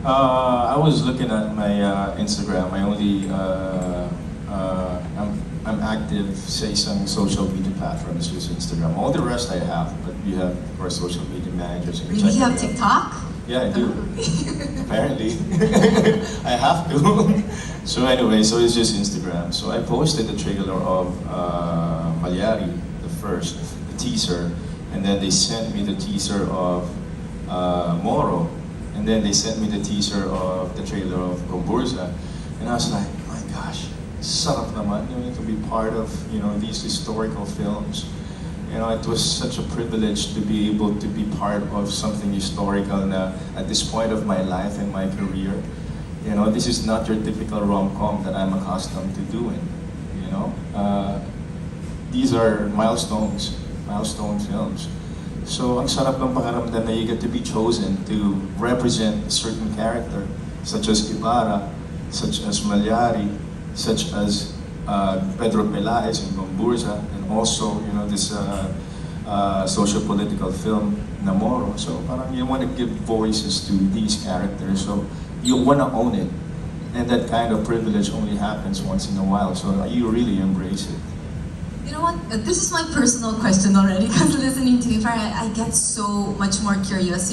I was looking at my Instagram. I only I'm active sa isang social media platform is just Instagram. All the rest I have, but we have of course social media managers. Really, you have TikTok? Yeah, I do. Apparently, I have to. So anyway, so it's just Instagram. So I posted the trailer of Mallari, the teaser, and then they sent me the teaser of Moro, and then they sent me the teaser of the trailer of GomBurZa, and I was like, my gosh, sarap naman, to be part of these historical films. It was such a privilege to be able to be part of something historical na, at this point of my life and my career. This is not your typical rom-com that I'm accustomed to doing. These are milestone films. So ang sarap ng pakiramdam na you get to be chosen to represent a certain character, such as Ibarra, such as Mallari, such as Pedro Pelaez in GomBurZa, and also this social political film na Moro. So parang you want to give voices to these characters, so you want to own it, and that kind of privilege only happens once in a while, so you really embrace it. You know what? This is my personal question already because listening to you, I get so much more curious.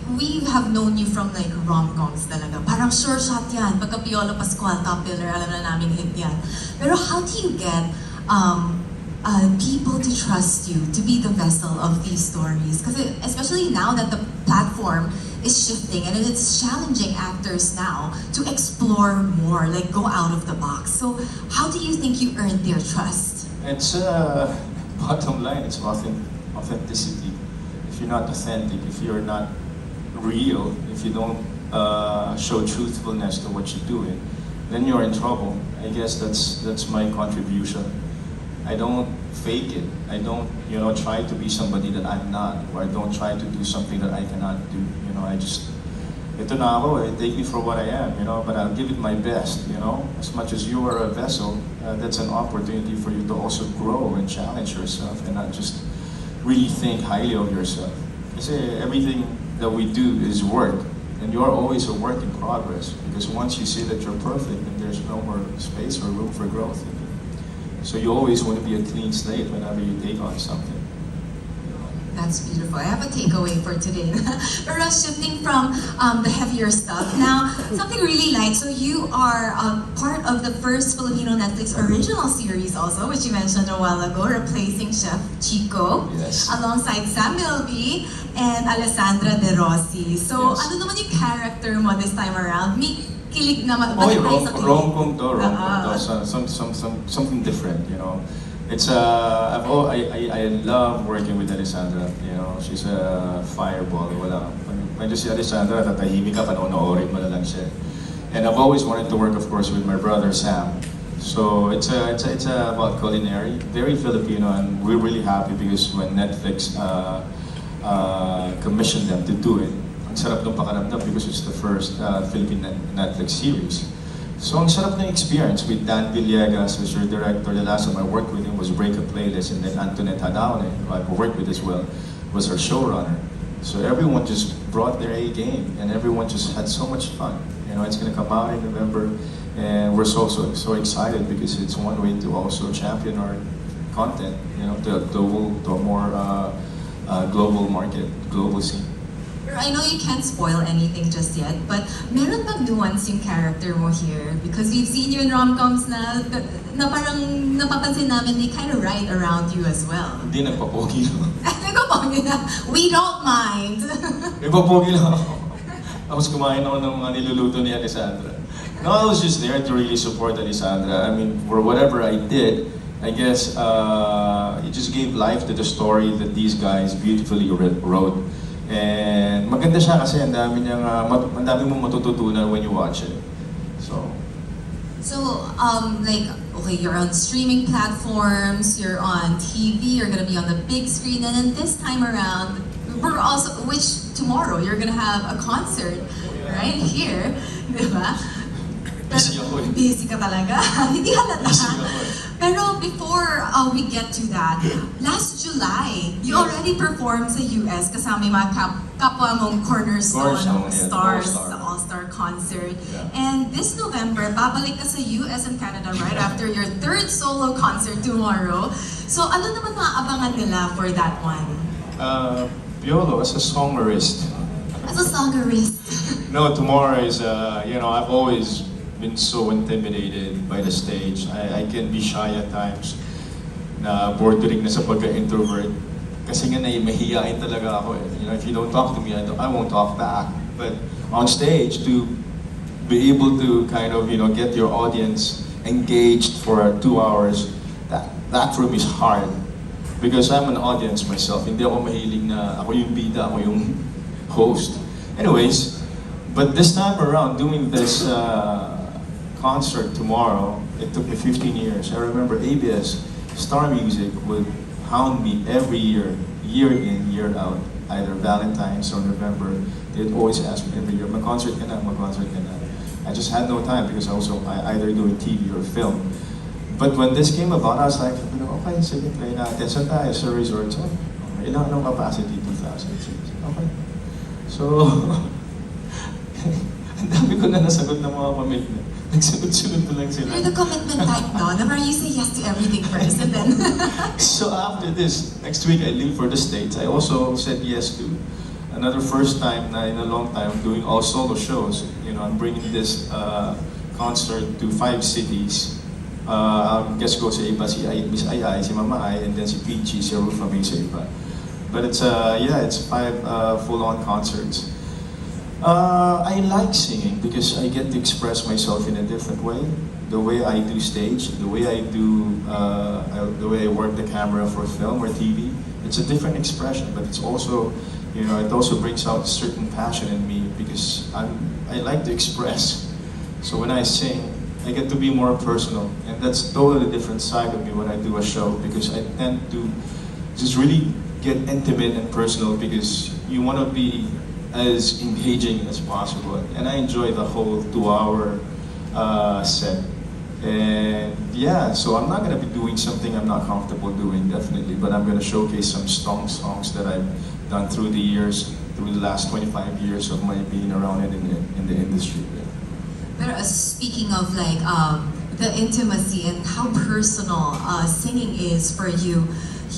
We have known you from like rom-coms talaga. Parang sure shot yan. Pagka PIOLO Pascual, top biller, alam na namin hit yan. Pero how do you get people to trust you to be the vessel of these stories? Because especially now that the platform is shifting and it's challenging actors now to explore more, like go out of the box. So how do you think you earned their trust? It's bottom line, it's authenticity. If you're not authentic, if you're not real, if you don't show truthfulness to what you're doing, then you're in trouble. I guess that's my contribution. I don't fake it. I don't, try to be somebody that I'm not, or I don't try to do something that I cannot do. I just, ito na ako, take me for what I am, but I'll give it my best, As much as you are a vessel, that's an opportunity for you to also grow and challenge yourself and not just really think highly of yourself. Kasi everything that we do is work, and you're always a work in progress, because once you see that you're perfect, then there's no more space or room for growth. So you always want to be a clean slate whenever you take on something. That's beautiful. I have a takeaway for today. Pero shifting from the heavier stuff, now something really light. So you are part of the first Filipino Netflix original series also, which you mentioned a while ago, replacing Chef Chico, yes, alongside Samuel B. and Alessandra De Rossi. So yes, ano naman yung character mo this time around? May kilig naman. Rom-com to. Something different, It's I love working with Alessandra. She's a fireball. Medyo si Alessandra, tatahimik ka, panoorin mo na lang siya. And I've always wanted to work, of course, with my brother Sam. So it's about culinary, very Filipino, and we're really happy because when Netflix commissioned them to do it, ang sarap ng pakiramdam because it's the first Philippine Netflix series. So ang sarap ng experience with Dan Villegas as your director. The last time I worked with him was Break a Playlist, and then Antoinette Hadaone, who I've worked with as well, was our showrunner. So everyone just brought their A game, and everyone just had so much fun. It's going to come out in November, and we're so excited because it's one way to also champion our content, to a more global market, global scene. I know you can't spoil anything just yet, but meron bang nuance yung character mo here? Because we've seen you in rom-coms na parang napapansin namin they kind of ride around you as well. Hindi, nagpapogi lang. Nagpapogi na. We don't mind. Nagpapogi lang ako. Tapos kumain ako ng mga niluluto ni Alessandra. No, I was just there to really support Alessandra. I mean, for whatever I did, I guess it just gave life to the story that these guys beautifully wrote. And maganda siya kasi ang dami mong matututunan when you watch it. So, okay, you're on streaming platforms, you're on TV, you're gonna be on the big screen, and then this time around, tomorrow you're gonna have a concert right here, di ba? busy ako eh. Busy ka talaga. Hindi halata. Busy ako eh. Pero before we get to that, last July, you already performed sa US kasama yung mga kapwa mong cornerstone stars sa All-Star concert. Yeah. And this November, babalik ka sa US and Canada right after your third solo concert tomorrow. So ano naman maaabangan nila for that one? PIOLO as a songwriter. As a songwriter. No, tomorrow is, I've always been so intimidated by the stage. I can be shy at times. Na bordering na sa pagka-introvert. Kasi nga mahihiyain talaga ako eh. You know, if you don't talk to me, I won't talk back. But on stage, to be able to kind of, get your audience engaged for 2 hours, that for me is hard. Because I'm an audience myself. Hindi ako mahilig na ako yung bida, ako yung host. Anyways, but this time around, doing this concert tomorrow, it took me 15 years. I remember ABS, Star Music would hound me every year, year in, year out. Either Valentine's or November, they'd always ask me every year, mag-concert ka na. I just had no time because I either doing TV or film. But when this came about, I was like, okay, sige, play natin. Saan tayo? Sa resort. So, ilang anong capacity? 2,000. Okay. So, ang dami ko na nasagot ng mga pamilya. Nagsunod-sunod ko lang sila. You're the commitment type, no? Where you say yes to everything first and then... So after this, next week I leave for the States. I also said yes to another first time na in a long time doing all solo shows. I'm bringing this concert to 5 cities. Guest ko sa iba, si Miss Ay, si Mama Ay, and then si Peachy, si Ruth Mami sa iba. But it's 5 full-on concerts. I like singing because I get to express myself in a different way. The way I do stage, the way I work the camera for film or TV. It's a different expression, but it's also, it also brings out a certain passion in me because I like to express. So when I sing, I get to be more personal, and that's a totally different side of me when I do a show because I tend to just really get intimate and personal because you want to be as engaging as possible. And I enjoy the whole 2-hour set. And yeah, so I'm not going to be doing something I'm not comfortable doing, definitely, but I'm going to showcase some strong songs that I've done through the years, through the last 25 years of my being around in the industry. But speaking of the intimacy and how personal singing is for you,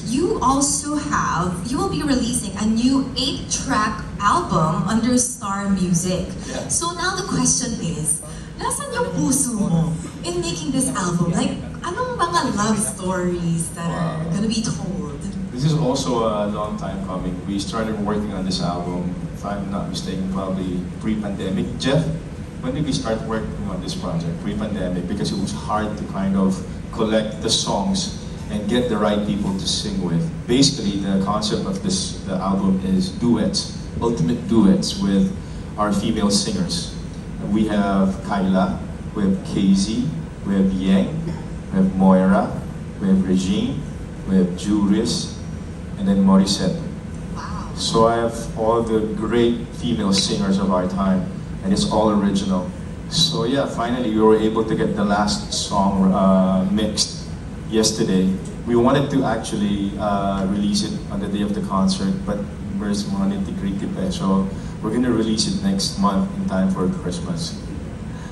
you will be releasing a new 8-track album under Star Music. Yeah. So now the question is, nasan yung puso mo in making this album? Like, anong mga love stories that are gonna be told? This is also a long time coming. We started working on this album, if I'm not mistaken, probably pre-pandemic. Jeff, when did we start working on this project? Pre-pandemic, because it was hard to kind of collect the songs and get the right people to sing with. Basically, the concept of the album is duets, ultimate duets with our female singers. We have Kyla, we have KZ, we have Yang, we have Moira, we have Regine, we have Juris, and then Morissette. Wow. So I have all the great female singers of our time, and it's all original. So yeah, finally we were able to get the last song mixed yesterday. We wanted to actually release it on the day of the concert, but there's mga nitty-gritty pa. So we're gonna release it next month in time for Christmas.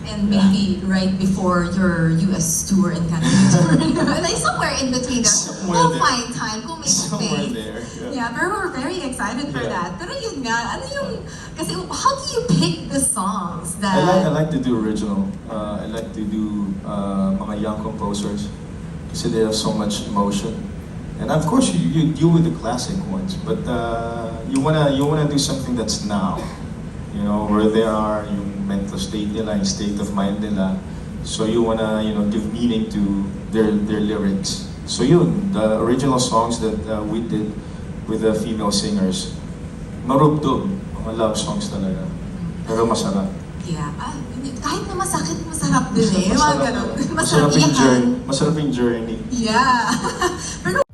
And maybe right before your US tour in Canada. Like somewhere in between there. We'll find time, kung may Somewhere space. there. Yeah, but we're very excited for Yeah. that. Pero yun nga, kasi how do you pick the songs that... I like to do original. I like to do mga young composers kasi they have so much emotion. And of course, you deal with the classic ones, but you wanna do something that's now. Where they are, yung mental state nila, yung state of mind nila. So you wanna, give meaning to their lyrics. So the original songs that we did with the female singers, marubdob, mga love songs talaga. Pero masarap. Yeah. Kahit na masakit, masarap din eh. Mga ganun. Masarap yung journey. Yeah. Pero